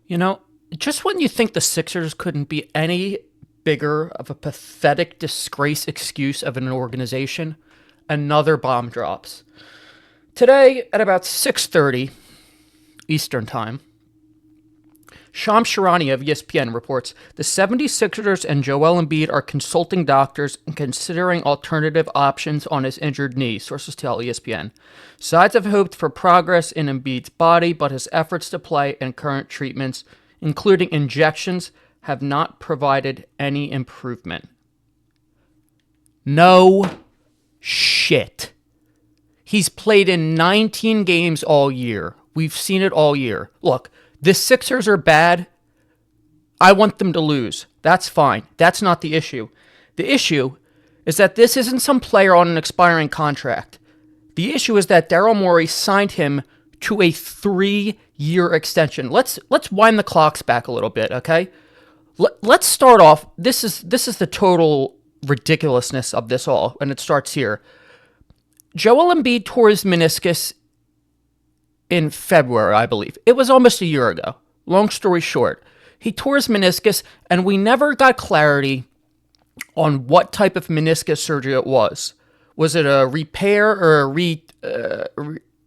You know, just when you think the Sixers couldn't be any bigger of a pathetic disgrace excuse of an organization, another bomb drops. Today at about 6:30 Eastern Time, Shams Charania of ESPN reports the 76ers and Joel Embiid are consulting doctors and considering alternative options on his injured knee, sources tell ESPN. Sides have hoped for progress in Embiid's body, but his efforts to play and current treatments, including injections, have not provided any improvement. No shit. He's played in 19 games all year. We've seen it all year. Look, the Sixers are bad. I want them to lose. That's fine. That's not the issue. The issue is that this isn't some player on an expiring contract. The issue is that Daryl Morey signed him to a 3-year extension. Let's wind the clocks back a little bit, okay? Let's start off. This is the total ridiculousness of this all, and it starts here. Joel Embiid tore his meniscus in February, I believe. It was almost a year ago. Long story short, he tore his meniscus, and we never got clarity on what type of meniscus surgery it was. Was it a repair or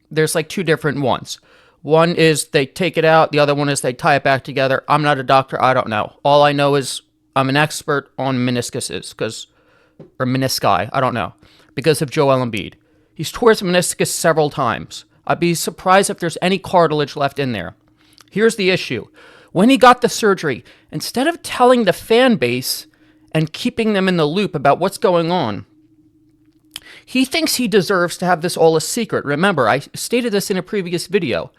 there's like two different ones. One is they take it out. The other one is they tie it back together. I'm not a doctor. I don't know. All I know is I'm an expert on meniscuses or menisci. I don't know. Because of Joel Embiid. He's tore his meniscus several times. I'd be surprised if there's any cartilage left in there. Here's the issue. When he got the surgery, instead of telling the fan base and keeping them in the loop about what's going on, he thinks he deserves to have this all a secret. Remember, I stated this in a previous video.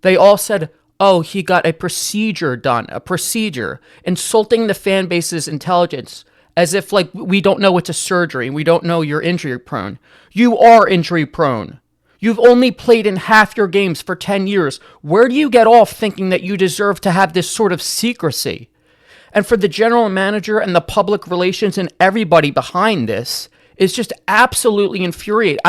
They all said, oh, he got a procedure done, insulting the fan base's intelligence, as if like we don't know it's a surgery, we don't know you're injury prone. You are injury prone. You've only played in half your games for 10 years. Where do you get off thinking that you deserve to have this sort of secrecy? And for the general manager and the public relations and everybody behind this is just absolutely infuriating.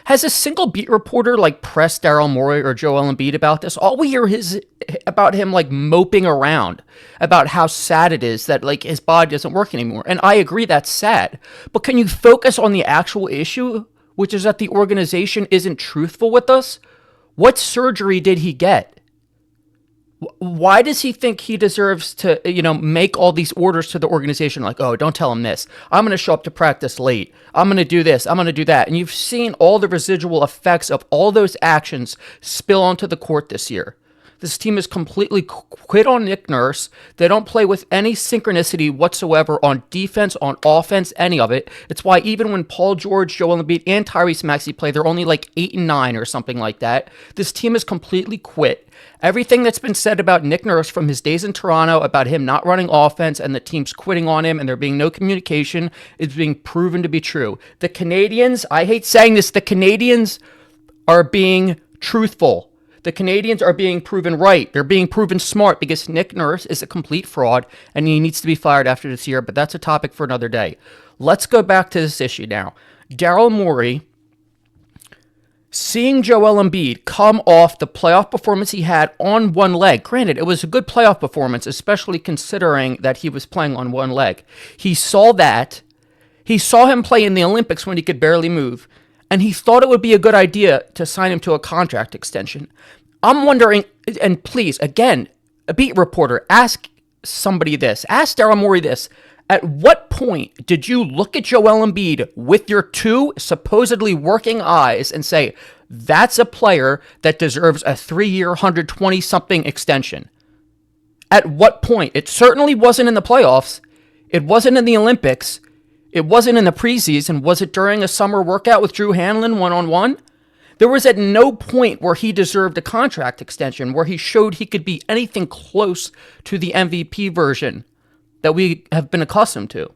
Has a single beat reporter like pressed Daryl Morey or Joel Embiid about this? All we hear is about him like moping around about how sad it is that like his body doesn't work anymore. And I agree that's sad. But can you focus on the actual issue, which is that the organization isn't truthful with us? What surgery did he get? Why does he think he deserves to, make all these orders to the organization like, oh, don't tell him this. I'm going to show up to practice late. I'm going to do this. I'm going to do that. And you've seen all the residual effects of all those actions spill onto the court this year. This team is completely quit on Nick Nurse. They don't play with any synchronicity whatsoever on defense, on offense, any of it. It's why even when Paul George, Joel Embiid, and Tyrese Maxey play, they're only like 8 and 9 or something like that. This team is completely quit. Everything that's been said about Nick Nurse from his days in Toronto, about him not running offense and the team's quitting on him and there being no communication, is being proven to be true. The Canadians, I hate saying this, the Canadians are being truthful. The Canadians are being proven right. They're being proven smart because Nick Nurse is a complete fraud and he needs to be fired after this year, but that's a topic for another day. Let's go back to this issue now. Daryl Morey, seeing Joel Embiid come off the playoff performance he had on one leg. Granted, it was a good playoff performance, especially considering that he was playing on one leg. He saw that. He saw him play in the Olympics when he could barely move. And he thought it would be a good idea to sign him to a contract extension. I'm wondering, and please, again, a beat reporter, ask somebody this. Ask Daryl Morey this. At what point did you look at Joel Embiid with your two supposedly working eyes and say, that's a player that deserves a 3-year, 120-something extension? At what point? It certainly wasn't in the playoffs. It wasn't in the Olympics. It wasn't in the preseason. Was it during a summer workout with Drew Hanlon one-on-one? There was at no point where he deserved a contract extension, where he showed he could be anything close to the MVP version that we have been accustomed to.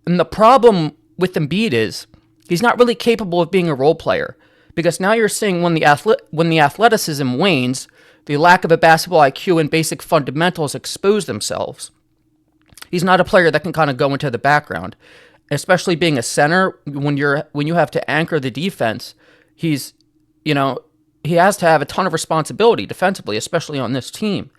And the problem with Embiid is he's not really capable of being a role player, because now you're seeing when the athleticism wanes, the lack of a basketball IQ and basic fundamentals expose themselves. He's not a player that can kind of go into the background. Especially being a center, when you have to anchor the defense, he has to have a ton of responsibility defensively, especially on this team.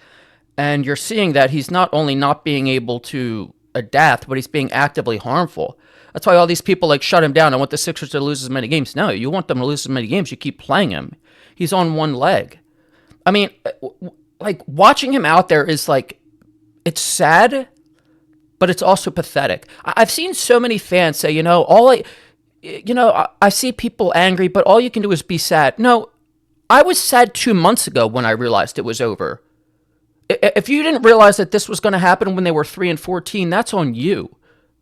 And you're seeing that he's not only not being able to adapt, but he's being actively harmful. That's why all these people like shut him down. I want the Sixers to lose as many games. No, you want them to lose as many games. You keep playing him. He's on one leg. I mean, like watching him out there is like, it's sad, but it's also pathetic. I've seen so many fans say, I see people angry, but all you can do is be sad. No, I was sad 2 months ago when I realized it was over. If you didn't realize that this was going to happen when they were 3-14, that's on you.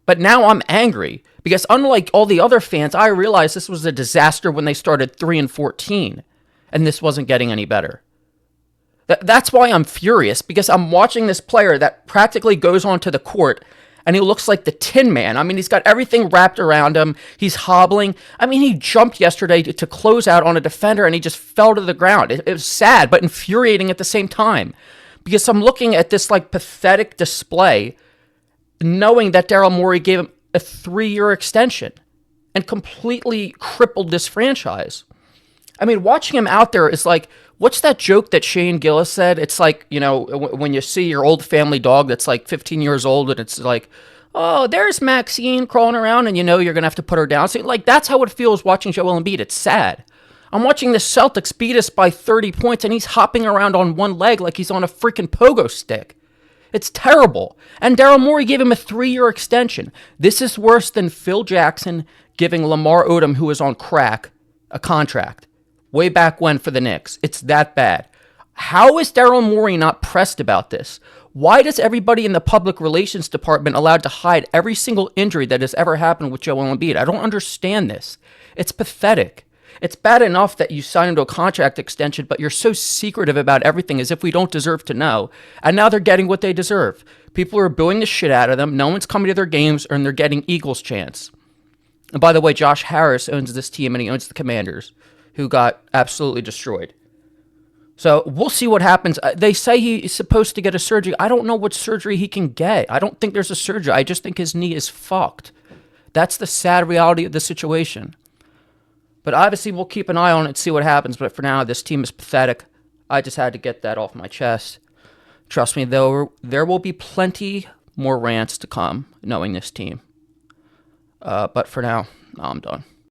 But now I'm angry because unlike all the other fans, I realized this was a disaster when they started 3-14, and this wasn't getting any better. That's why I'm furious, because I'm watching this player that practically goes onto the court and he looks like the Tin Man. I mean, he's got everything wrapped around him. He's hobbling. I mean, he jumped yesterday to close out on a defender and he just fell to the ground. It was sad, but infuriating at the same time. Because I'm looking at this like pathetic display, knowing that Daryl Morey gave him a 3-year extension and completely crippled this franchise. I mean, watching him out there is like, what's that joke that Shane Gillis said? It's like, when you see your old family dog that's like 15 years old and it's like, oh, there's Maxine crawling around and you're going to have to put her down. So, like, that's how it feels watching Joel Embiid. It's sad. I'm watching the Celtics beat us by 30 points, and he's hopping around on one leg like he's on a freaking pogo stick. It's terrible. And Daryl Morey gave him a 3-year extension. This is worse than Phil Jackson giving Lamar Odom, who was on crack, a contract. Way back when for the Knicks. It's that bad. How is Daryl Morey not pressed about this? Why does everybody in the public relations department allowed to hide every single injury that has ever happened with Joel Embiid? I don't understand this. It's pathetic. It's bad enough that you sign into a contract extension, but you're so secretive about everything as if we don't deserve to know. And now they're getting what they deserve. People are booing the shit out of them. No one's coming to their games, and they're getting Eagles chants. And by the way, Josh Harris owns this team, and he owns the Commanders, who got absolutely destroyed. So we'll see what happens. They say he's supposed to get a surgery. I don't know what surgery he can get. I don't think there's a surgery. I just think his knee is fucked. That's the sad reality of the situation. But obviously, we'll keep an eye on it and see what happens. But for now, this team is pathetic. I just had to get that off my chest. Trust me, though, there will be plenty more rants to come knowing this team. But for now, I'm done.